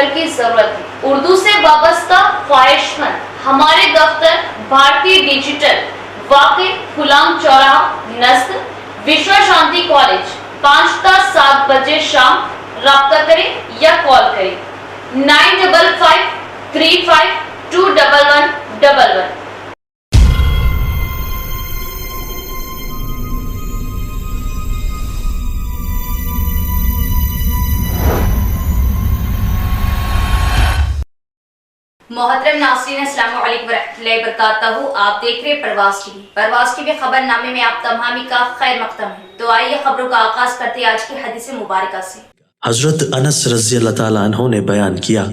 Doctor کی ضرورت ہے۔ اردو سے وابستہ خواہش مند ہمارے دفتر بھارتی ڈیجیٹل واقع غلام چوراہا نزد وشوا شانتی کالج 5 تا 7 بجے شام رابطہ کریں یا کال کریں 9553521111۔ محترم ناظرین السلام علیکم ورحمۃ اللہ وبرکاتہ۔ آپ دیکھ رہے پرواز ٹی وی۔ پرواز ٹی وی خبر نامے میں آپ تمامی کا خیر مقدم ہے۔ تو آئیے خبروں کا آغاز کرتے ہیں آج کی حدیث مبارکہ سے۔ حضرت انس رضی اللہ تعالیٰ عنہ نے بیان کیا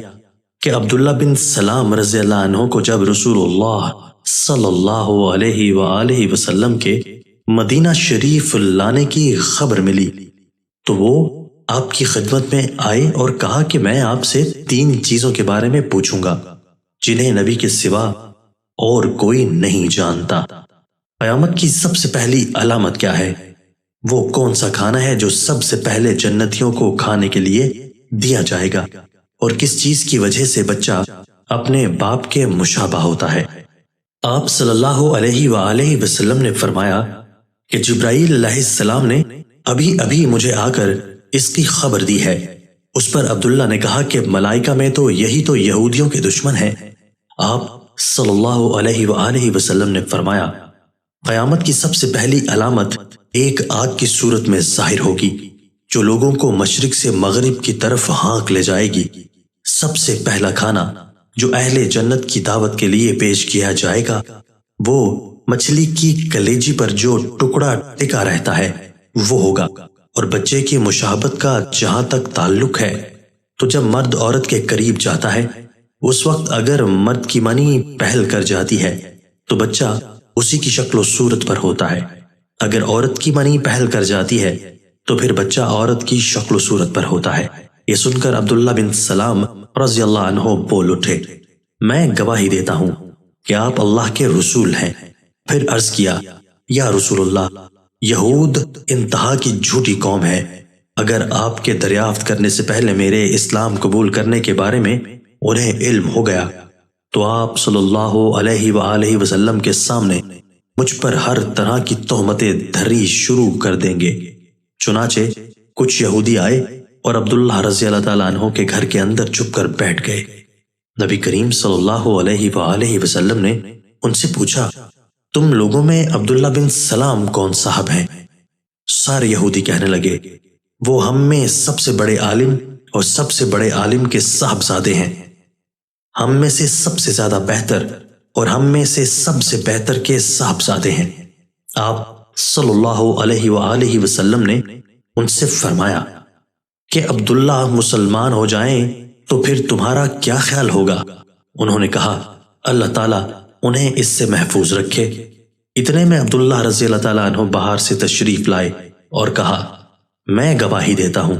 کہ عبداللہ بن سلام رضی اللہ عنہ کو جب رسول اللہ صلی اللہ علیہ وآلہ وسلم کے مدینہ شریف لانے کی خبر ملی تو وہ آپ کی خدمت میں آئے اور کہا کہ میں آپ سے 3 چیزوں کے بارے میں پوچھوں گا جنہیں نبی کے سوا اور کوئی نہیں جانتا۔ قیامت کی سب سے پہلی علامت کیا ہے؟ وہ کون سا کھانا ہے جو سب سے پہلے جنتیوں کو کھانے کے لیے دیا جائے گا؟ اور کس چیز کی وجہ سے بچہ اپنے باپ کے مشابہ ہوتا ہے؟ آپ صلی اللہ علیہ وآلہ وسلم نے فرمایا کہ جبرائیل علیہ السلام نے ابھی مجھے آ کر اس کی خبر دی ہے۔ اس پر عبداللہ نے کہا کہ ملائکہ میں تو یہی تو یہودیوں کے دشمن ہیں۔ آپ صلی اللہ علیہ وآلہ وسلم نے فرمایا قیامت کی سب سے پہلی علامت ایک آگ کی صورت میں ظاہر ہوگی جو لوگوں کو مشرق سے مغرب کی طرف ہانک لے جائے گی۔ سب سے پہلا کھانا جو اہل جنت کی دعوت کے لیے پیش کیا جائے گا وہ مچھلی کی کلیجی پر جو ٹکڑا ٹکا رہتا ہے وہ ہوگا۔ اور بچے کی مشابہت کا جہاں تک تعلق ہے تو جب مرد عورت کے قریب جاتا ہے اس وقت اگر مرد کی منی پہل کر جاتی ہے تو بچہ اسی کی شکل و صورت پر ہوتا ہے، اگر عورت کی منی پہل کر جاتی ہے تو پھر بچہ عورت کی شکل و صورت پر ہوتا ہے۔ یہ سن کر عبداللہ بن سلام رضی اللہ عنہ بول اٹھے میں گواہی دیتا ہوں کہ آپ اللہ کے رسول ہیں۔ پھر عرض کیا یا رسول اللہ یہود انتہا کی جھوٹی قوم ہے، اگر آپ کے دریافت کرنے سے پہلے میرے اسلام قبول کرنے کے بارے میں انہیں علم ہو گیا تو آپ صلی اللہ علیہ وآلہ وسلم کے سامنے مجھ پر ہر طرح کی تہمتیں دھری شروع کر دیں گے۔ چنانچہ کچھ یہودی آئے اور عبداللہ رضی اللہ تعالیٰ عنہ کے گھر کے اندر چھپ کر بیٹھ گئے۔ نبی کریم صلی اللہ علیہ وآلہ وسلم نے ان سے پوچھا تم لوگوں میں عبداللہ بن سلام کون صاحب ہیں؟ سارے یہودی کہنے لگے وہ ہم میں سب سے بڑے عالم اور سب سے بڑے عالم کے صاحبزادے ہیں، ہم میں سے سب سے زیادہ بہتر اور ہم میں سے سب سے بہتر کے صاحبزادے ہیں۔ آپ صلی اللہ علیہ وآلہ وسلم نے ان سے فرمایا کہ عبداللہ مسلمان ہو جائیں تو پھر تمہارا کیا خیال ہوگا؟ انہوں نے کہا اللہ تعالیٰ انہیں اس سے محفوظ رکھے۔ اتنے میں عبداللہ رضی اللہ تعالیٰ عنہ باہر سے تشریف لائے اور کہا میں گواہی دیتا ہوں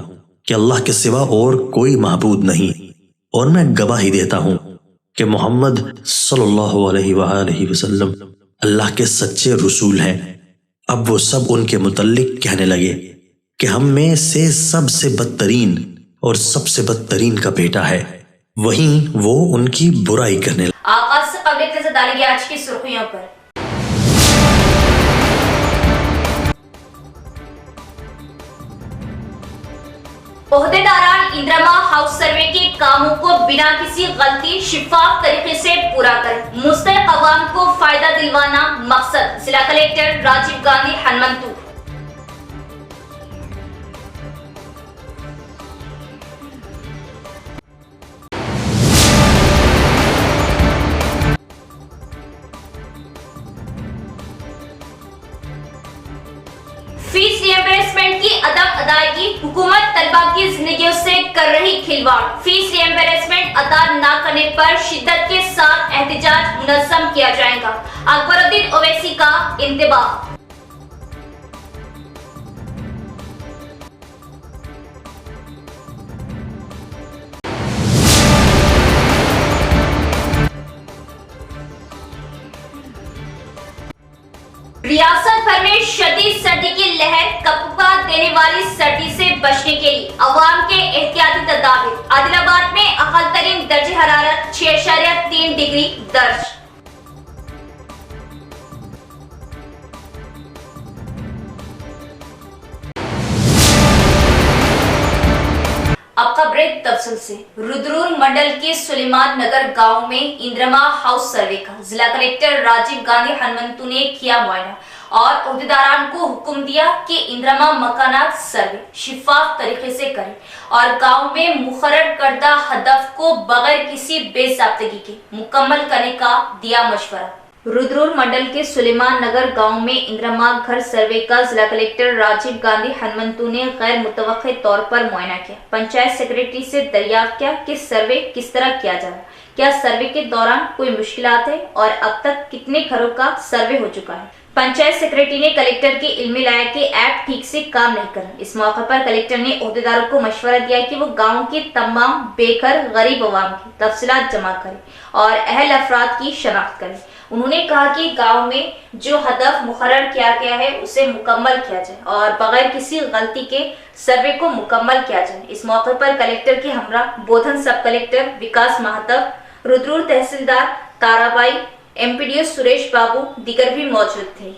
کہ اللہ کے سوا اور کوئی معبود نہیں، اور میں گواہی دیتا ہوں کہ محمد صلی اللہ علیہ وآلہ وسلم اللہ کے سچے رسول ہیں۔ اب وہ سب ان کے متعلق کہنے لگے کہ ہم میں سے سب سے بدترین اور سب سے بدترین کا بیٹا ہے، وہیں وہ ان کی برائی کرنے لگے۔ آغاز سے قبل اقتصاد ڈالیں آج کی سرخیوں پر۔ عہدیداران اندرما ہاؤس سروے کے کاموں کو بنا کسی غلطی شفاف طریقے سے پورا کریں، مستحق عوام کو فائدہ دلوانا مقصد، ضلع collector Rajiv Gandhi Hanmanthu. Fee reimbursement کی عدم ادائیگی حکومت طلبہ کی زندگیوں سے کر رہی کھلواڑ، فیس ریمبرسمنٹ ادا نہ کرنے پر شدت کے ساتھ احتجاج منظم کیا جائے گا، اکبر الدین اویسی کا انتباہ۔ ریاست بھر میں شدید سردی کی لہر، کپکپا دینے والی سردی سے بچنے کے لیے عوام کے احتیاطی تدابیر۔ عادل آباد میں اقل दर्ज हरारत 6.3 डिग्री दर्ज। अब खबरें तफसील से। रुद्रपुर मंडल के सुलेमान नगर गांव में इंद्रमा हाउस सर्वे का जिला कलेक्टर राजीव गांधी हनुमंतु ने किया मुआयना और अहदेदारान को हुक्म दिया कि इंद्रमा मकानात सर्वे शिफाफ तरीके से करें और गांव में मुकर्रर करदा हदफ को बगैर किसी बेज़ाब्तगी के मुकम्मल करने का दिया मशवरा। रुद्रपुर मंडल के सुलेमान नगर गांव में इंद्रमा घर सर्वे का जिला कलेक्टर राजीव गांधी हनुमंतु ने गैर मुतवक्के तौर पर मुआयना किया। पंचायत सेक्रेटरी से दरियाफ्त किया कि सर्वे किस तरह किया जा रहा है, क्या सर्वे के दौरान कोई मुश्किलात है और अब तक कितने घरों का सर्वे हो चुका है। पंचायत सेक्रेटरी ने कलेक्टर के इल्म में लाया कि ऐप ठीक से काम नहीं कर रहा। इस मौके पर कलेक्टर ने ओहदेदारों को मशवरा दिया कि वो गांव के तमाम बेघर गरीब अवाम की तफसीलात जमा करें और अहल अफराद की शनाख्त करें। उन्होंने कहा कि गांव में जो हदफ मुकर्रर किया गया है उसे मुकम्मल किया जाए और बगैर किसी गलती के सर्वे को मुकम्मल किया जाए। इस मौके पर कलेक्टर के हमरा बोधन सब कलेक्टर विकास महातव, रुद्रपुर तहसीलदार ताराबाई, एमपीडीओ सुरेश बाबू दीगर भी मौजूद थे।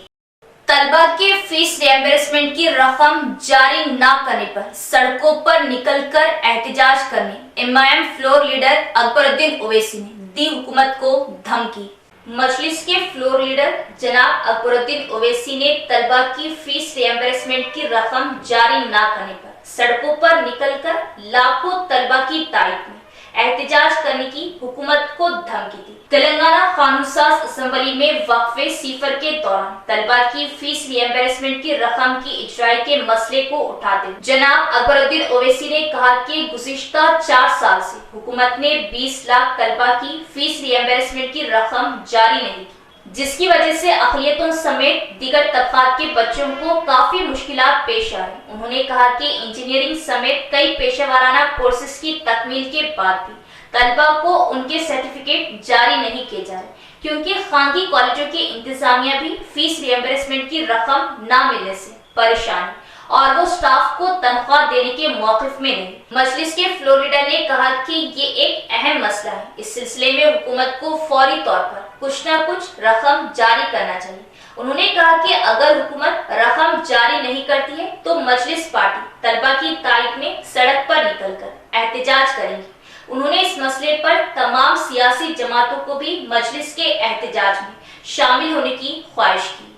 तलबा के फीस रिएम्बर्समेंट की रकम जारी न करने पर सड़कों पर निकलकर एहतजाज करने MIM floor leader Akbaruddin Owaisi ने दी हुकूमत को धमकी। मजलिस के फ्लोर लीडर जनाब अकबरुद्दीन ओवैसी ने तलबा की फीस रिएम्बर्समेंट की रकम जारी न करने पर सड़कों पर निकलकर लाखों तलबा की तारीफ में एहतजाज करने की हुकूमत को धमकी दी। तेलंगाना कानून साज असेंबली में वक्फे सिफर के दौरान तलबा की फीस रिएम्बर्समेंट की रकम की इजराई के मसले को उठाते हुए जनाब अकबरुद्दीन ओवैसी ने कहा कि गुज़िश्ता 4 साल से हुकूमत ने 20 लाख तलबा की फीस रिएम्बर्समेंट की रकम जारी नहीं की, जिसकी वजह से अक़लियतों समेत दीगर तबक़ात के बच्चों को काफी मुश्किलात पेश आ रही। उन्होंने कहा कि इंजीनियरिंग समेत कई पेशेवराना कोर्सेज की तकमील के बाद भी तलबा को उनके सर्टिफिकेट जारी नहीं किए जा रहे, क्योंकि खानगी कॉलेजों की इंतजामिया भी फीस रिएम्बर्समेंट की रकम न मिलने से परेशान है और वो स्टाफ को तनख्वाह देने के मौक़िफ़ में नहीं। मजलिस के फ्लोर लीडर ने कहा कि ये एक अहम मसला है। इस सिलसिले में हुकूमत को फौरी तौर पर कुछ न कुछ रकम जारी करना चाहिए। उन्होंने कहा कि अगर हुकूमत रकम जारी नहीं करती है तो मजलिस पार्टी तलबा की तारीफ में सड़क पर निकलकर एहतजाज करेंगी। उन्होंने इस मसले पर तमाम सियासी जमातों को भी मजलिस के एहतजाज में शामिल होने की ख्वाहिश की।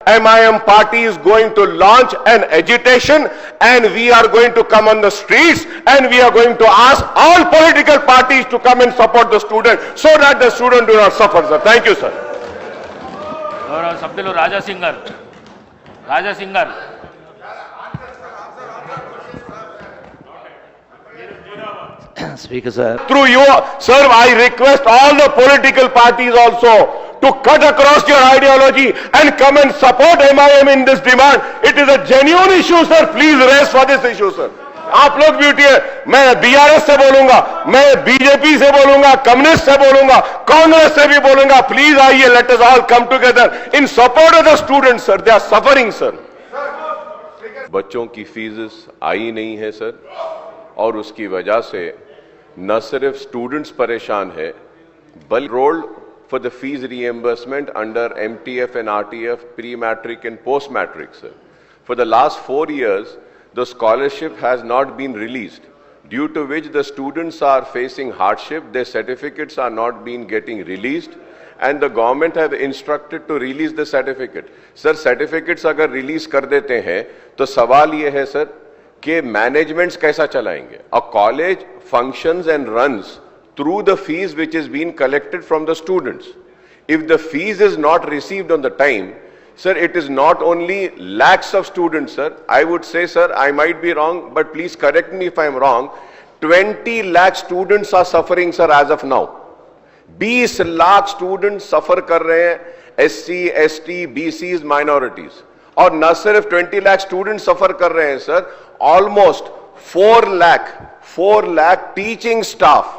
MIM party is going to launch an agitation and we are going to come on the streets and we are going to ask all political parties to come and support the student so that the student do not suffer, sir. Thank you, sir. और सब्दिलो राजा singer Speaker sir. Through you, sir, I request all the political parties also to cut across your ideology and come and support MIM in this demand. It is a genuine issue, sir. Please raise for this issue, sir. आप लोग भी उठिए, मैं BRS से बोलूंगा, मैं BJP से बोलूंगा, कम्युनिस्ट से बोलूंगा, कांग्रेस से भी बोलूंगा. प्लीज आइए, let us all come together in support of the students, sir. They are suffering, sir. बच्चों की फीस आई नहीं है, सर, और उसकी वजह से न सिर्फ स्टूडेंट्स परेशान है बल्कि rolled for the fees reimbursement under MTF and RTF pre-matric and post-matric, sir. For the last 4 years, the scholarship has not been released, due to which the students are facing hardship. Their certificates are not being getting released, and the government have instructed to release the certificate. Sir, certificates अगर release कर देते हैं, तो सवाल ये है sir कि managements कैसा चलाएंगे? A college functions and runs through the fees which is being collected from the students. If the fees is not received on the time, sir, it is not only lakhs of students, sir. I would say, sir, I might be wrong, but please correct me if I am wrong. 20 lakh students are suffering, sir, as of now. 20 lakh students suffer कर रहे हैं, SC, ST, BCs, minorities. और न सिर्फ 20 lakh students suffer कर रहे हैं, sir. Almost 4 lakh teaching staff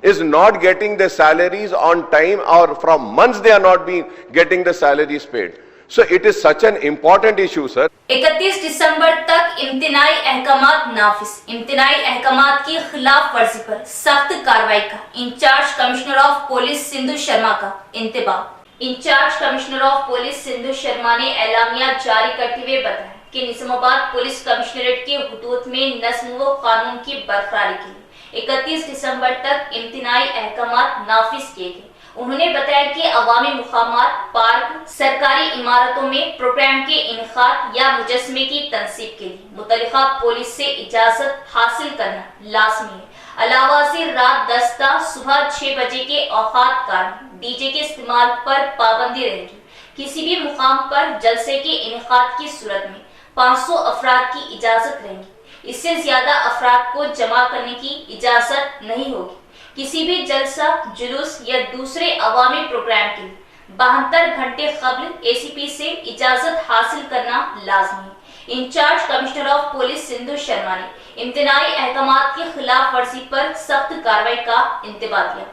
is not getting their salaries on time, or from months they are not being getting the salaries paid. So it is such an important issue, sir. 31 दिसंबर तक इम्तिनाई अहकामात नाफिज। इम्तिनाई अहकामात की खिलाफ वर्जी पर सख्त कार्रवाई का incharge commissioner of police Sindhu Sharma का इंतबाह। Incharge commissioner of police Sindhu Sharma ने एलामिया जारी करते हुए बताया कि निजामाबाद पुलिस कमिश्नरेट के हुदूद में नज़्म व कानून की बरकरारी के लिए 31 दिसंबर तक इम्तिनाई अहकामात नाफिज किए गए। उन्होंने बताया कि अवामी मुकामात, पार्क, सरकारी इमारतों में प्रोग्राम के इनकाद या मुजस्मे की तंसीब के लिए मुतल्लिका पुलिस से इजाजत हासिल करना लाजमी है। अलावा से रात 10 ता सुबह 6 बजे के औकात कारण डीजे के इस्तेमाल पर पाबंदी रहेगी। किसी भी मुकाम पर जलसे के इनकाद की सूरत में 500 अफराद की इजाजत रहेगी। इससे ज्यादा अफराद को जमा करने की इजाजत नहीं होगी। किसी भी जलसा, जुलूस या दूसरे अवामी प्रोग्राम के लिए 72 घंटे कबल एसीपी से इजाजत हासिल करना लाजमी है। Incharge commissioner of police Sindhu Sharma ने इम्तिनाई अहकामात की खिलाफ वर्जी पर सख्त कार्रवाई का इंतबाह दिया।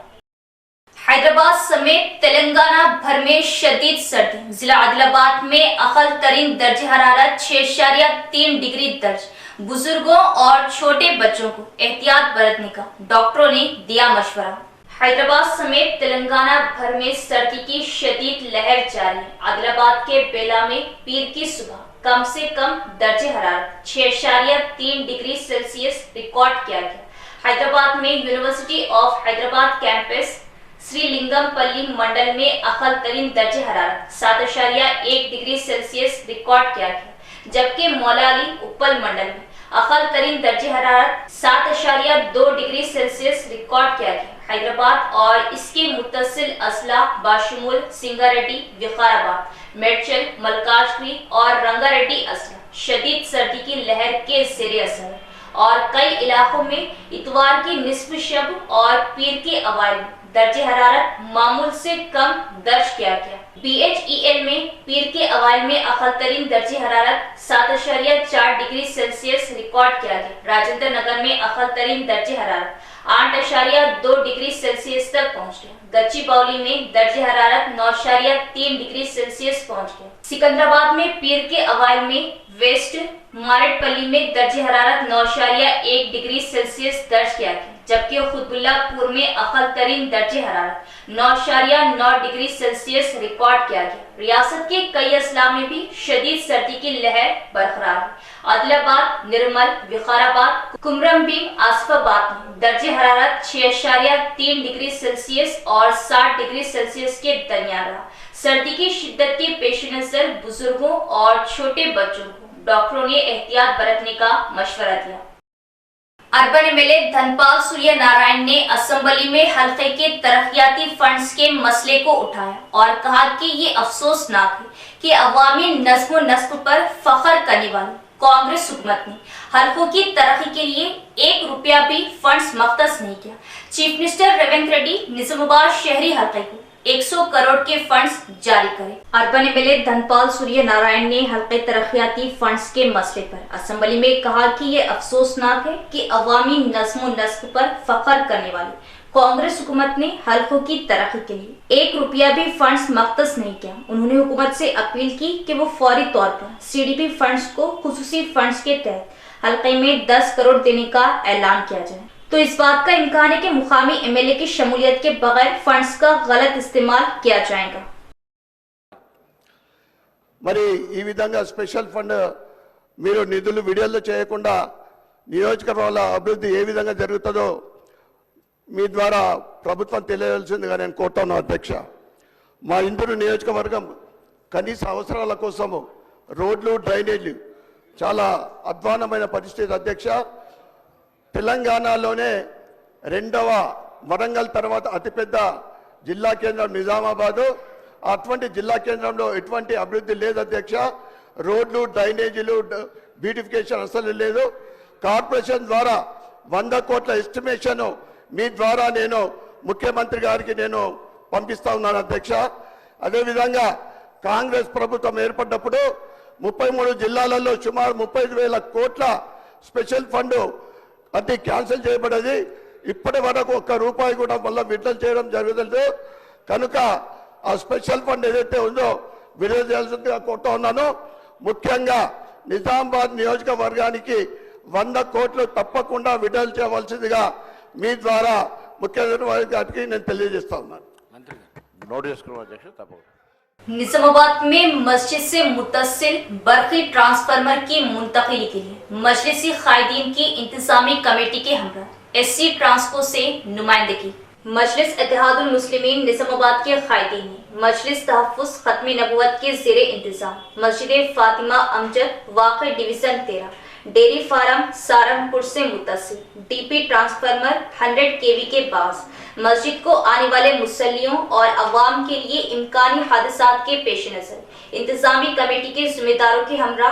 हैदराबाद समेत तेलंगाना भर में शदीद सर्दी। जिला आदिलाबाद में अकल तरीन दर्जे हरारत 6.3 डिग्री दर्ज। बुजुर्गों और छोटे बच्चों को एहतियात बरतने का डॉक्टरों ने दिया मशवरा। हैदराबाद समेत तेलंगाना भर में सर्दी की शदीद लहर जारी है। आदिलाबाद के बेला में पीर की सुबह कम से कम दर्जे हरारत 6.3 डिग्री सेल्सियस रिकॉर्ड किया गया। हैदराबाद में university of Hyderabad campus Srilingampally मंडल में अकल तरीन दर्जे हरारत 7.1 डिग्री सेल्सियस रिकॉर्ड किया गया, जबकि मौलाली उप्पल मंडल में अकल तरीन दर्जे हरारत 7.2 डिग्री सेल्सियस रिकॉर्ड किया गया। हैदराबाद और इसके मुत्तसिल अजला बाशमूल सिंगारेड्डी, विकाराबाद, मेडचल, मलकाजगिरी और रंगारेड्डी अजला शदीद सर्दी की लहर के ज़ेरे असर है और कई इलाकों में इतवार की निस्फ शब और पीर के अवाइल दर्जे हरारत मामूल से कम दर्ज किया गया। BHEL में पीर के अवाइल में अकल तरीन दर्जे हरारत 7.4 डिग्री सेल्सियस रिकॉर्ड किया गया। राजेंद्र नगर में अकल तरीन दर्जे हरारत 8.2 डिग्री सेल्सियस तक पहुंच गया। गच्चीबौली में दर्जे हरारत 9.3 डिग्री सेल्सियस पहुंच गया। सिकंदराबाद में पीर के अवाइल में वेस्ट मारेटपल्ली में दर्जे हरारत 9.1 डिग्री सेल्सियस दर्ज किया गया, जबकि खुदबुल्लापुर में अकल तरीन दर्जे हरारत 9.9 डिग्री सेल्सियस रिकॉर्ड किया गया। रियासत के कई अजला में भी शदीद सर्दी की लहर बरकरार है। आदिलाबाद, निर्मल, विकाराबाद, कुमरमभीम, आसिफाबाद में दर्जे हरारत 6.3 डिग्री सेल्सियस और 60 डिग्री सेल्सियस के दरमियान रहा। सर्दी की शिद्दत के पेश नजर बुजुर्गों और छोटे बच्चों को डॉक्टरों ने एहतियात बरतने का मशवरा दिया। अर्बन एमएलए धनपाल सूर्य नारायण ने असेंबली में हल्के के तरक्याती फंड्स के मसले को उठाया और कहा कि ये अफसोसनाक है कि अवामी नज़्म नस्ब पर फख्र करने वाली कांग्रेस हुकूमत ने हल्कों की तरक्की के लिए 1 रुपया भी फंड्स मख्तस नहीं किया। चीफ मिनिस्टर रेवंत रेड्डी निजामाबाद शहरी हल्के को 100 करोड़ के फंड्स जारी करें। अर्बन एमएलए धनपाल सूर्य नारायण ने हल्के तरक्याती फंड्स के मसले पर असेंबली में कहा कि ये अफसोसनाक है कि अवामी नज़्म नस्ब पर फख्र करने वाली कांग्रेस हुकूमत ने हल्कों की तरक्की के लिए 1 रुपया भी फंड्स मख्तस नहीं किया। उन्होंने हुकूमत से अपील की कि वो फौरी तौर पर सीडीपी फंड्स को खुसूसी फंड्स के तहत हल्के में 10 करोड़ देने का ऐलान किया जाए। तो इस बात का इम्कान है कि मुकामी एमएलए की शमूलियत के बगैर फंड्स का गलत इस्तेमाल किया जाएगा। మరి ఈ విధంగా స్పెషల్ ఫండ్ మీరు నిధులు విడుదల చేయకుండా నియోజకవర్గాల అభివృద్ధి ఏ విధంగా జరుగుతుందో మీ ద్వారా ప్రభుత్వం తెలియవలసిందిగా నేను కోరుతున్నాను అధ్యక్ష। మా ఇందూరు నియోజకవర్గం కనీస అవసరాల కోసము రోడ్లు, డ్రైనేజీలు చాలా అధ్వానమైన పరిస్థితి అధ్యక్ష। తెలంగాణలోనే 2వ వరంగల్ తర్వాత అతిపెద్ద జిల్లా కేంద్రం నిజామాబాద్। అటువంటి జిల్లా కేంద్రంలో ఎటువంటి అభివృద్ధి లేదు అధ్యక్ష। రోడ్లు, డ్రైనేజీలు, బ్యూటిఫికేషన్ అసలు లేదు। కార్పొరేషన్ ద్వారా 100 కోట్ల ఎస్టిమేషన్ మీ ద్వారా నేను ముఖ్యమంత్రి గారికి నేను పంపిస్తా ఉన్నాను అధ్యక్ష। అదేవిధంగా కాంగ్రెస్ ప్రభుత్వం ఏర్పడ్డప్పుడు 33 జిల్లాలలో సుమారు 35,000 కోట్ల స్పెషల్ ఫండ్ అది క్యాన్సిల్ చేయబడేది। ఇప్పటి వరకు 1 రూపాయి కూడా మళ్ళీ విడుదల చేయడం జరగలేదు। కనుక ఆ స్పెషల్ ఫండ్ ఏదైతే ఉందో విడుదల చేయాల్సిందిగా కోరుతా ఉన్నాను. ముఖ్యంగా నిజామాబాద్ నియోజకవర్గానికి 100 కోట్లు తప్పకుండా విడుదల చేయవలసిందిగా మీ ద్వారా ముఖ్యమంత్రి గారికి నేను తెలియజేస్తా ఉన్నాను. నోట్ చేసుకున్నాం అధ్యక్ష తప్పకుండా. निजामाबाद में मस्जिद से मुत्तसिल बरक़ी ट्रांसफार्मर की मुंतकिली के लिए मजलिसी कायदीन की इंतजामी कमेटी के हमरा SC ट्रांसको से नुमाइंदगी। मजलिस इत्तेहादुल मुस्लिमीन निजामाबाद के कायदीन ने मजलिस तहफ़्फ़ुज़ ख़त्म नबुव्वत के ज़ेरे इंतज़ाम मस्जिद फातिमा अमजद वाक़ई डिवीज़न 13 डेयरी फार्म सारंगपुर से मुत्तसिल DP ट्रांसफार्मर 100 kV के पास मस्जिद को आने वाले मुसल्लियों और अवाम के लिए इम्कानी हादसात के पेश नज़र इंतजामी कमेटी के जिम्मेदारों के हमरा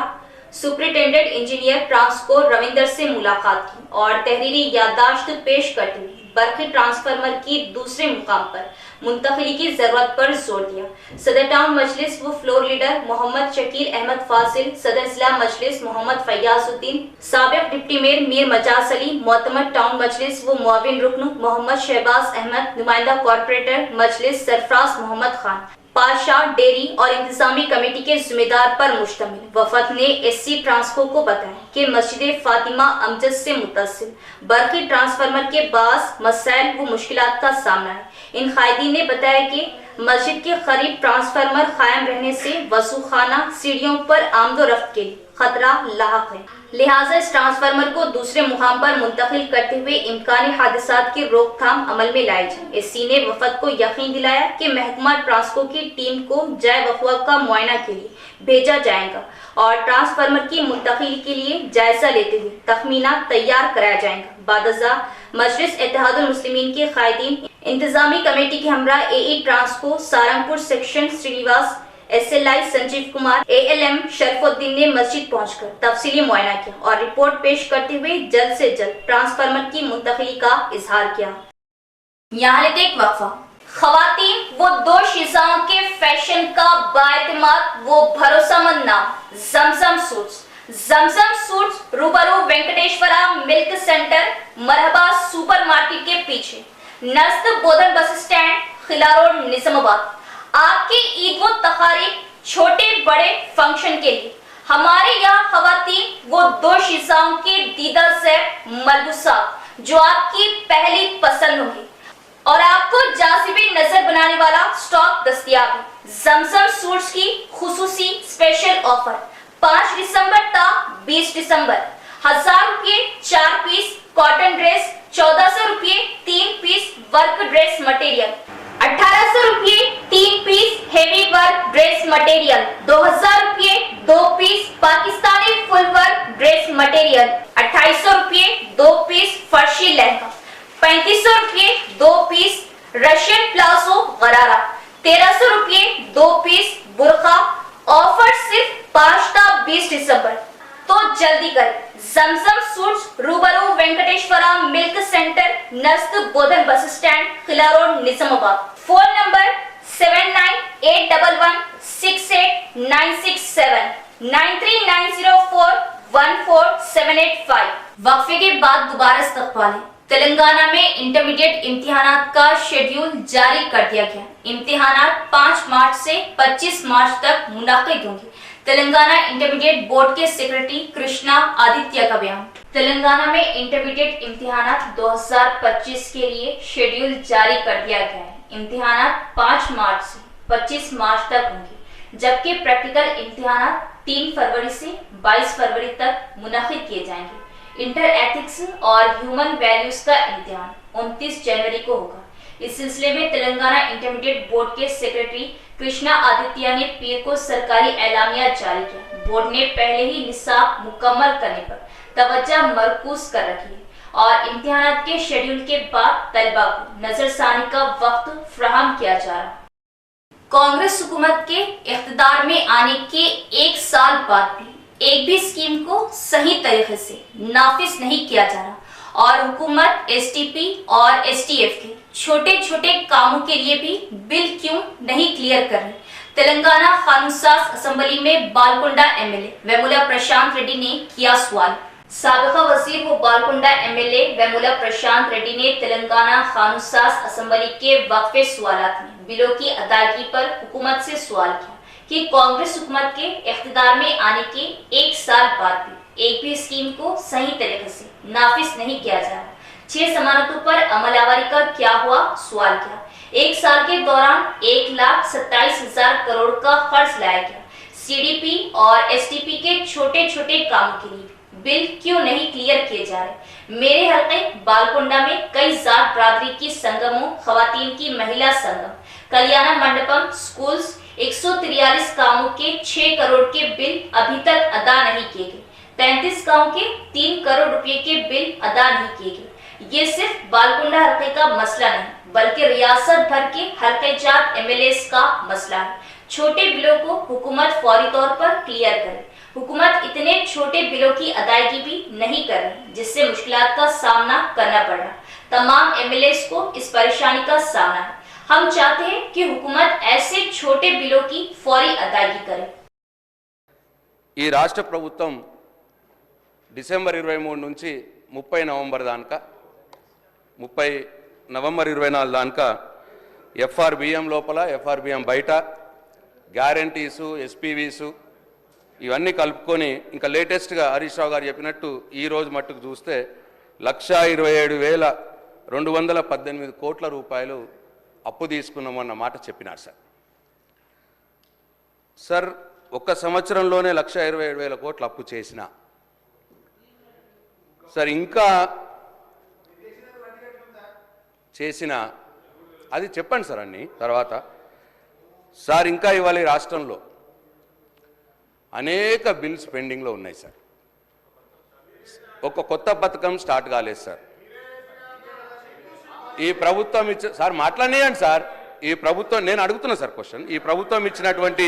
सुपरिटेंडेंट इंजीनियर ट्रांसको रविंदर से मुलाकात की और तहरीरी याददाश्त पेश करते हुए बरक़ी ट्रांसफार्मर की दूसरे मुकाम पर मुंतकिली की जरूरत पर जोर दिया। सदर टाउन मजलिस व फ्लोर लीडर मोहम्मद शकील अहमद फासिल, सदर जिला मजलिस मोहम्मद फयाजुद्दीन, साबिक डिप्टी मेयर मीर मजाज अली, मोतमद टाउन मजलिस व मुआविन रुकन मोहम्मद शहबाज अहमद, नुमाइंदा कॉर्पोरेटर मजलिस सरफराज मोहम्मद खान, पाशाह डेयरी और इंतजामी कमेटी के जिम्मेदार पर मुश्तमिल वफद ने SC ट्रांसको को बताया कि मस्जिद फातिमा अमजद से मुत्तसिल बरक़ी ट्रांसफार्मर के बाद मसाइल व मुश्किलात का सामना है। इन कायदीन ने बताया कि मस्जिद के करीब ट्रांसफार्मर कायम रहने से वजू खाना सीढ़ियों पर आमदोरफ्त के लिए खतरा लाहक है, लिहाजा इस ट्रांसफार्मर को दूसरे मुकाम पर मुंतकिल करते हुए इम्कानी हादसात की रोकथाम अमल में लाई जाए। SC ने वफद को यकीन दिलाया कि महकमा ट्रांसको की टीम को जाए वक़्त का मुआयना के लिए भेजा जाएगा और ट्रांसफार्मर की मुंतकिली के लिए जायजा लेते हुए तखमीना तैयार कराया जाएगा। बादजा मजलिस इत्तेहादुल मुस्लिमीन के कायदीन इंतजामी कमेटी के हमरा AE Transco Sarangpur section Srinivas, SLI Sanjeev Kumar, ALM Sharfuddin ने मस्जिद पहुंचकर तफसीली मुआयना किया और रिपोर्ट पेश करते हुए जल्द से जल्द ट्रांसफार्मर की मुंतकिली का इजहार किया। यहाँ लेते एक वक्फा। ख़वातीन वो दो शिजाओं के फैशन का बाएतमाद वो भरोसामंद नाम जमजम सूट्स। जमजम सूट्स रूबरू वेंकटेश्वरा मिल्क सेंटर मरहबा सुपरमार्केट के पीछे नज़द Bodhan bus stand Khila road Nizamabad. आपके ईद व तकारीब छोटे बड़े फंक्शन के लिए हमारे यहाँ ख़वातीन वो दो शिजाओं के दीदा से मलबूसा जो आपकी पहली पसंद होगी और आपको जाज़िबी नजर बनाने वाला स्टॉक दस्तयाब है। जमजम सूट्स की खुसूसी स्पेशल ऑफर 5 दिसंबर तक 20 दिसंबर 1000 रुपये 4 पीस कॉटन ड्रेस, 1400 रुपये 3 पीस वर्क ड्रेस मटेरियल, 1800 रुपये 3 piece heavy work dress material, 2000 रुपये 2 piece Pakistani full work dress material, 2800 रुपये 2 पीस फर्शी लहंगा, 3500 रुपये 2 पीस रशियन प्लाजो गरारा, 1300 रुपये 2 पीस बुरका। ऑफर सिर्फ 5 ता 20 दिसंबर, तो जल्दी करें। जमजम सूट्स रूबरू वेंकटेश्वरा मिल्क सेंटर नज़द Bodhan bus stand Khila road Nizamabad. Phone number 7981668967 9390414785। वक्फे के बाद दोबारा इस्तकबाल है। तेलंगाना में इंटरमीडिएट इम्तिहानात का शेड्यूल जारी कर दिया गया। इम्तिहानात 5 मार्च से 25 मार्च तक मुनाकिद होंगे। तेलंगाना इंटरमीडिएट बोर्ड के सेक्रेटरी कृष्णा आदित्य का बयान। तेलंगाना में इंटरमीडिएट इम्तिहानात 2025 के लिए शेड्यूल जारी कर दिया गया है। इम्तिहानात 5 मार्च से 25 मार्च तक होंगे, जबकि प्रैक्टिकल इम्तिहानात 3 फरवरी से 22 फरवरी तक मुनाकिद किए जाएंगे। इंटर एथिक्स और ह्यूमन वैल्यूज का इम्तिहान 29 जनवरी को होगा। इस सिलसिले में तेलंगाना इंटरमीडिएट बोर्ड के सेक्रेटरी कृष्णा आदित्य ने पीर को सरकारी एलामिया जारी किया। बोर्ड ने पहले ही निसाब मुकम्मल करने पर तवज्जो मरकूज कर रखी है और इम्तिहानात के शेड्यूल के बाद तलबा को नजरसानी का वक्त फराहम किया जा रहा है। कांग्रेस हुकूमत के इख्तिदार में आने के 1 साल बाद भी एक भी स्कीम को सही तरीके से नाफिज नहीं किया जा रहा और हुकूमत STP और STF के छोटे छोटे कामों के लिए भी बिल क्यों नहीं क्लियर कर रहे। तेलंगाना कानून साज असेंबली में बालकोंडा MLA वेमुला प्रशांत रेड्डी ने किया सवाल। साबिका वजीर व बालकोंडा MLA वेमुला प्रशांत रेड्डी ने तेलंगाना कानून साज असेंबली के वक्फे सवालात में बिलों की अदायगी पर हुकूमत से सवाल किया। कि कांग्रेस हुकूमत के इख्तिदार में आने के 1 साल बाद भी एक भी स्कीम को सही तरीके से नाफिज नहीं किया जा रहा। 6 जमानतों पर अमलावरी का क्या हुआ, सवाल क्या। 1 साल के दौरान 1,27,000 करोड़ का खर्च लाया गया। सीडीपी और एसटीपी के छोटे छोटे कामों के लिए बिल क्यों नहीं क्लियर किए जा रहे। मेरे हल्के बालकुंडा में कई जात बरादरी की संगमों, खवातीन की महिला संगम, कल्याण मंडपम, स्कूल्स, 143 गांवों के 6 करोड़ के बिल अभी तक अदा नहीं किए गए। 35 गांवों के 3 करोड़ रुपए के बिल अदा नहीं किए गए। ये सिर्फ बालकुंडा हल्के का मसला नहीं बल्कि रियासत भर के हल्के जात एमएलएस का मसला है। छोटे बिलों को हुकूमत फौरी तौर पर क्लियर करे। हुकूमत इतने छोटे बिलों की अदायगी भी नहीं कर रही जिससे मुश्किलात का सामना करना पड़ रहा। तमाम एमएलएस को इस परेशानी का सामना है। हम चाहते हैं कि हुकूमत ऐसे छोटे बिलों की फौरी अदायगी करे। ఈ రాష్ట్ర ప్రభుత్వం డిసెంబర్ 23 నుంచి 30 నవంబర్ దాకా 30 నవంబర్ 24 దాకా ఎఫ్ఆర్బిఎం లోపల ఎఫ్ఆర్బిఎం బయట గ్యారంటీసు ఎస్పీవీసు ఇవన్నీ కలుపుకొని ఇంకా లేటెస్ట్గా హరీష్ రావు గారు చెప్పినట్టు ఈ రోజు మట్టుకు చూస్తే 1,27,218 కోట్ల రూపాయలు అప్పు తీసుకున్నామన్న మాట చెప్పినారు సార్ ఒక్క సంవత్సరంలోనే 1,27,000 కోట్లు అప్పు చేసిన సార్ ఇంకా చేసిన అది చెప్పండి సార్ అన్ని తర్వాత సార్ ఇంకా ఇవాళ రాష్ట్రంలో అనేక బిల్స్ పెండింగ్లో ఉన్నాయి సార్. ఒక కొత్త పథకం స్టార్ట్ కాలేదు సార్. ఈ ప్రభుత్వం సార్ మాట్లాడనియండి సార్. ఈ ప్రభుత్వం నేను అడుగుతున్నా సార్ క్వశ్చన్. ఈ ప్రభుత్వం ఇచ్చినటువంటి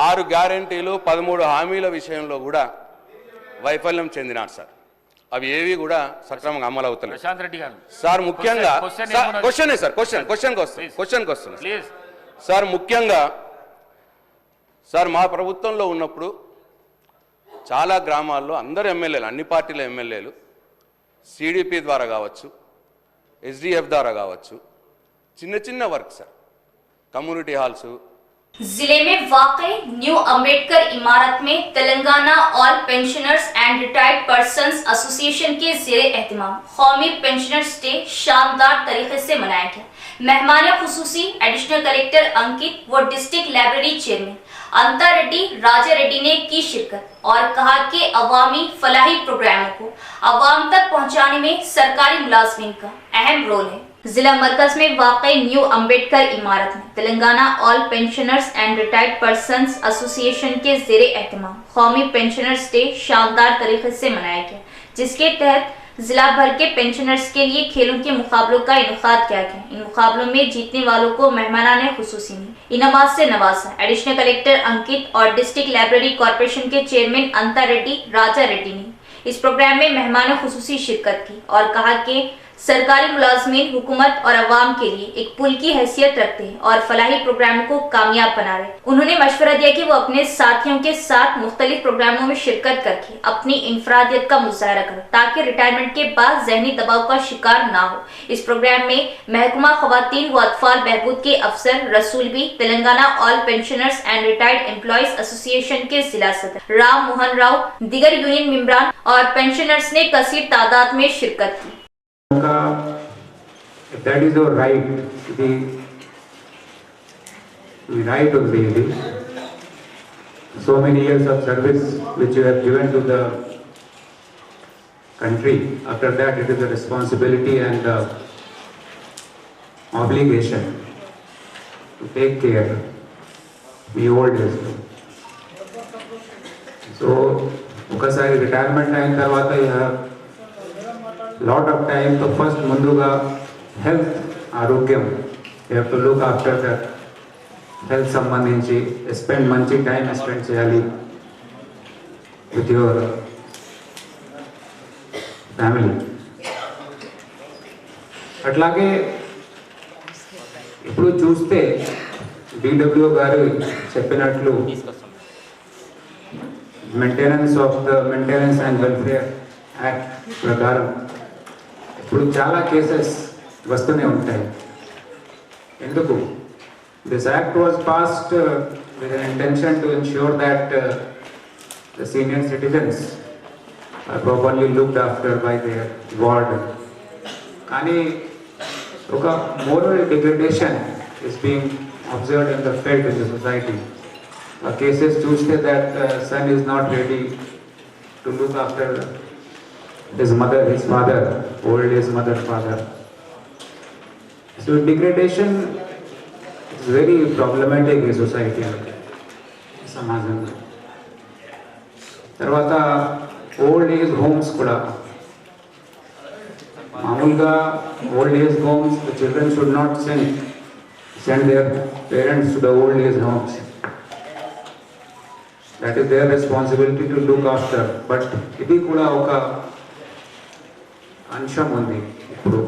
6 గ్యారంటీలు 13 హామీల విషయంలో కూడా వైఫల్యం చెందినారు సార్. అవి ఏవి కూడా సక్రమంగా అమలు అవుతలేదు. ప్రశాంత్ రెడ్డి గారు సార్ ముఖ్యంగా క్వశ్చనే సార్ క్వశ్చన్కి వస్తుంది ప్లీజ్ సార్. ముఖ్యంగా సార్ మా ప్రభుత్వంలో ఉన్నప్పుడు చాలా గ్రామాల్లో అందరు ఎమ్మెల్యేలు, అన్ని పార్టీల ఎమ్మెల్యేలు సిడిపి ద్వారా కావచ్చు, ఎస్డిఎఫ్ ద్వారా కావచ్చు, చిన్న చిన్న వర్క్ సార్, కమ్యూనిటీ హాల్స్. जिले में वाकई न्यू अम्बेडकर इमारत में Telangana all pensioners and retired persons association के ज़ेरे एहतमाम कौमी पेंशनर्स डे शानदार तरीके से मनाया गया। मेहमान खुसूसी एडिशनल कलेक्टर अंकित व डिस्ट्रिक्ट लाइब्रेरी चेयरमैन अंता रेड्डी राजा रेड्डी ने की शिरकत और कहा कि अवामी फलाही प्रोग्रामों को अवाम तक पहुंचाने में सरकारी मुलाजमीन का अहम रोल है। जिला मरकज में वाकई न्यू अम्बेडकर इमारत में Telangana all pensioners and retired persons association के ज़ेरे एहतमाम कौमी पेंशनर्स डे शानदार तरीके से मनाया गया, जिसके तहत जिला भर के पेंशनर्स के लिए खेलों के मुकाबलों का इनेकाद किया गया। इन मुकाबलों में जीतने वालों को मेहमानाने खुसूसी में इनामात से नवाजा। एडिशनल कलेक्टर अंकित और डिस्ट्रिक्ट लाइब्रेरी कॉर्पोरेशन के चेयरमैन अंता रेड्डी राजा रेड्डी ने इस प्रोग्राम में मेहमान खुसूसी शिरकत की और कहा कि सरकारी मुलाजमीन हुकूमत और अवाम के लिए एक पुल की हैसियत रखते हैं और फलाही प्रोग्रामों को कामयाब बना रहे। उन्होंने मशवरा दिया कि वो अपने साथियों के साथ मुख्तलिफ प्रोग्रामों में शिरकत करके अपनी इंफरादियत का मुजाहरा करें ताकि रिटायरमेंट के बाद जहनी दबाव का शिकार ना हो। इस प्रोग्राम में महकमा खवातीन व अतफाल बहबूद के अफसर रसूल भी, Telangana all pensioners and retired employees association के जिला सदर राम मोहन राव, दीगर यूनियन मेंबरान और पेंशनर्स ने कसीर तादाद में शिरकत की। If that is your right, the right of the so many years of service which you have given to the country, after that it is a responsibility and obligation to take care the old age. So, ఒకసారి retirement అయిన తర్వాత you have lot of time to first munduga health arogyam, you have to look after that health sambandhinchi spend manchi time spend cheyali with your family. అట్లాగే ఇప్పుడు చూస్తే DW గారు చెప్పినట్లు maintenance and welfare act ప్రకారం ఇప్పుడు చాలా cases వస్తూనే ఉంటాయి. ఎందుకు This act was passed with an intention to ensure that the senior citizens are properly looked after by their ward. Kani oka moral degradation is being observed in the field in the society. Cases చూస్తే that son is not ready to look after his mother, his father, old age mother, father. So degradation is very problematic in society. సమాజంలో తర్వాత old age homes కూడా మామూలుగా old age homes the children should not send their parents to the old age homes. That is their responsibility to look after. But ఇది కూడా ఒక అంశం ఉంది ఇప్పుడు.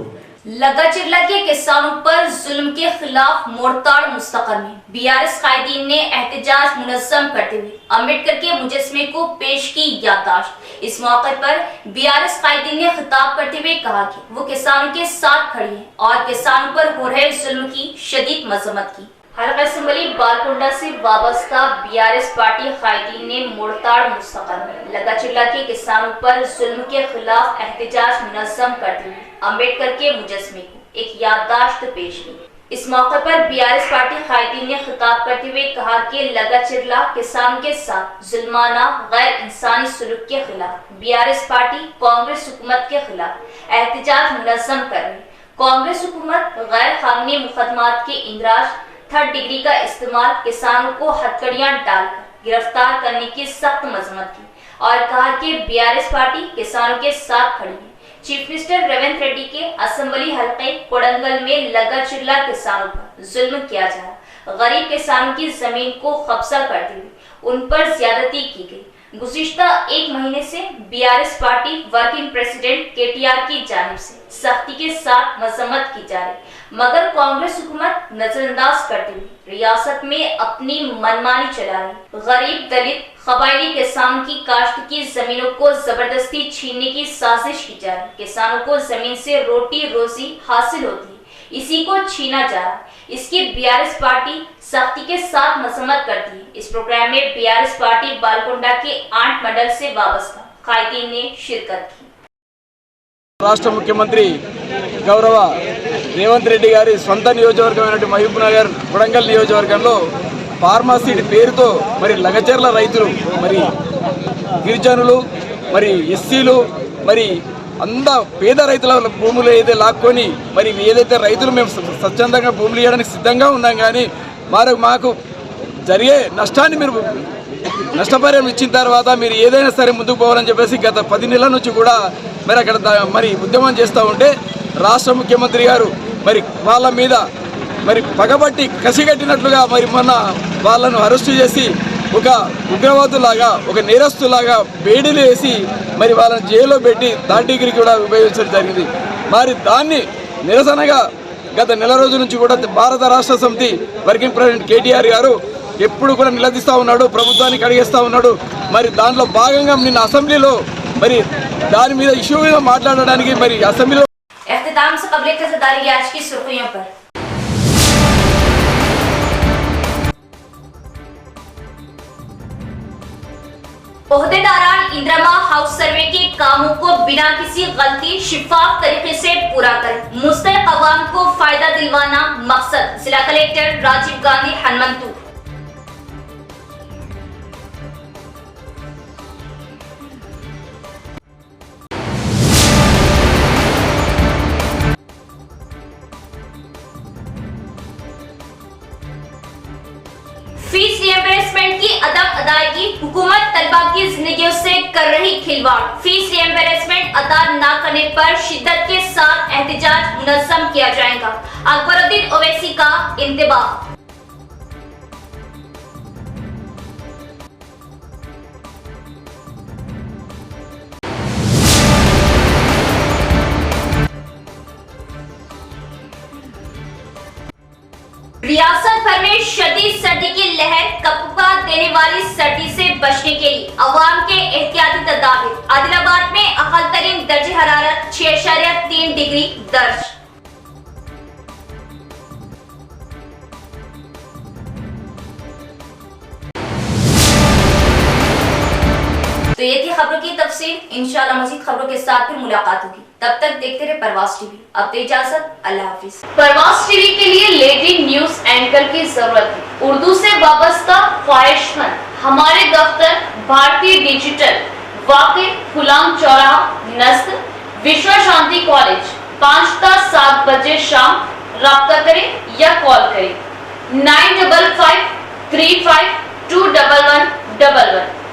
लगाचिरला के किसानों पर जुल्म के खिलाफ मोड़ताड़ मुस्तकल में बीआरएस कायदीन ने एहतजाज मुनज़्ज़म करते हुए अम्बेडकर के मुजस्समे को पेश की याददाश्त। इस मौके पर बीआरएस कायदीन ने खिताब करते हुए कहा कि वो किसानों के साथ खड़ी है और किसानों पर हो रहे जुल्म की शदीद मजम्मत की। हलका असम्बली बालकुंडा से वाबस्ता बीआरएस पार्टी कायदीन ने मोड़ताड़ मुस्तकल में लगाचिरला के किसानों पर जुल्म के खिलाफ एहतजाज मुनज़्ज़म करते हुए अम्बेडकर के मुजस्समे को एक याददाश्त पेश की। इस मौके पर बीआरएस पार्टी कायदीन ने खिताब करते हुए कहा कि लगाचिरला किसानों के साथ जुल्माना गैर इंसानी सलूक के खिलाफ बीआरएस पार्टी कांग्रेस हुकूमत के खिलाफ एहतजाज मुनज़्ज़म कर रही। कांग्रेस हुकूमत गैर कानूनी मुकदमात के इंदराज 3rd डिग्री का इस्तेमाल किसानों को हथकड़ियां डालकर गिरफ्तार करने की सख्त मजम्मत की और कहा कि बीआरएस पार्टी किसानों के साथ खड़ी है। चीफ मिनिस्टर रेवंत रेड्डी के असेंबली हलके कोडंगल में लगाचिरला किसानों पर जुल्म किया जा रहा। गरीब किसानों की जमीन को कब्जा करते हुए उन पर ज्यादती की गई। गुज़िश्ता 1 महीने से BRS party working president KTR की जानिब से सख्ती के साथ मजम्मत की जा रही, मगर कांग्रेस हुकूमत नजरअंदाज करते हुए रियासत में अपनी मनमानी चला रही। गरीब दलित कबायली किसानों की काश्त की जमीनों को जबरदस्ती छीनने की साजिश की जा रही। किसानों को जमीन से रोटी रोजी हासिल होती है, इसी को छीना जा रहा है। इसकी बीआरएस पार्टी सख्ती के साथ मजम्मत करती है। इस प्रोग्राम में बीआरएस पार्टी बालकुंडा के 8 मंडल से वाबस्ता कायदीन ने शिरकत की। రాష్ట్ర ముఖ్యమంత్రి గౌరవ రేవంత్ రెడ్డి గారి సొంత నియోజకవర్గమైనటువంటి మహబూబ్ నగర్ కొడంగల్ నియోజకవర్గంలో ఫార్మాసిటీ పేరుతో మరి లగచర్ల రైతులు మరి గిరిజనులు మరి ఎస్సీలు మరి అంత పేద రైతుల భూములు ఏదైతే లాక్కొని మరి ఏదైతే రైతులు మేము స్వచ్ఛందంగా భూములు ఇవ్వడానికి సిద్ధంగా ఉన్నాం, కానీ మాకు జరిగే నష్టాన్ని మీరు నష్టపరిహారం ఇచ్చిన తర్వాత మీరు ఏదైనా సరే ముందుకు పోవాలని చెప్పేసి గత 10 నెలల నుంచి కూడా మరి అక్కడ మరి ఉద్యమం చేస్తూ ఉంటే రాష్ట్ర ముఖ్యమంత్రి గారు మరి వాళ్ళ మీద మరి పగబట్టి కసిగట్టినట్లుగా మరి మొన్న వాళ్ళను అరెస్టు చేసి ఒక ఉగ్రవాదులాగా ఒక నేరస్తులాగా వేడిలు వేసి మరి వాళ్ళని జైల్లో పెట్టి 3rd డిగ్రీ కూడా ఉపయోగించడం జరిగింది. మరి దాన్ని నిరసనగా గత నెల రోజుల నుంచి కూడా భారత రాష్ట్ర సమితి వర్కింగ్ ప్రెసిడెంట్ కేటీఆర్ గారు ఎప్పుడు కూడా నిలదీస్తూ ఉన్నాడు, ప్రభుత్వానికి అడిగేస్తూ ఉన్నాడు. మరి దాంట్లో భాగంగా నిన్న అసెంబ్లీలో మరి దాని మీద ఇష్యూ మీద మాట్లాడడానికి మరి అసెంబ్లీలో इख्तिताम से कबल क़ज़ादारी आज की सुर्खियों पर। ओहदेदारान इंद्रमा हाउस सर्वे के कामों को बिना किसी गलती शिफाफ तरीके से पूरा कर मुस्तहिक़ अवाम को फायदा दिलवाना मकसद। जिला collector Rajiv Gandhi Hanumanthu. Fees reimbursement की अदम अदायगी हुकूमत तलबा की जिंदगियों से कर रही खिलवाड़। फीस रिएम्बर्समेंट अदा न करने पर शिद्दत के साथ एहतजाज मुनज़्ज़म किया जाएगा। अकबरुद्दीन ओवैसी का इंतबाह। रियासत भर में शदीद सर्दी की लहर, कपा देने वाली सर्दी से बचने के लिए अवाम के एहतियाती तदाबीर। आदिलाबाद में अक़ल तरीन दर्जे हरारत 6.3 डिग्री दर्ज। تو یہ تھی خبروں کی تفصیل. انشاءاللہ مزید خبروں کے ساتھ پھر ملاقات ہوگی. تب تک دیکھتے رہے پرواز ٹی وی. اب دے اجازت. اللہ حافظ. پرواز ٹی وی کے لیے لیڈی نیوز اینکر کی ضرورت ہے. اردو سے وابستہ خواہش مند ہمارے دفتر بھارتی ڈیجیٹل واقع غلام چوراہا نزد وشوا شانتی کالج 5 تا 7 بجے شام رابطہ کریں یا کال کریں 9553521111.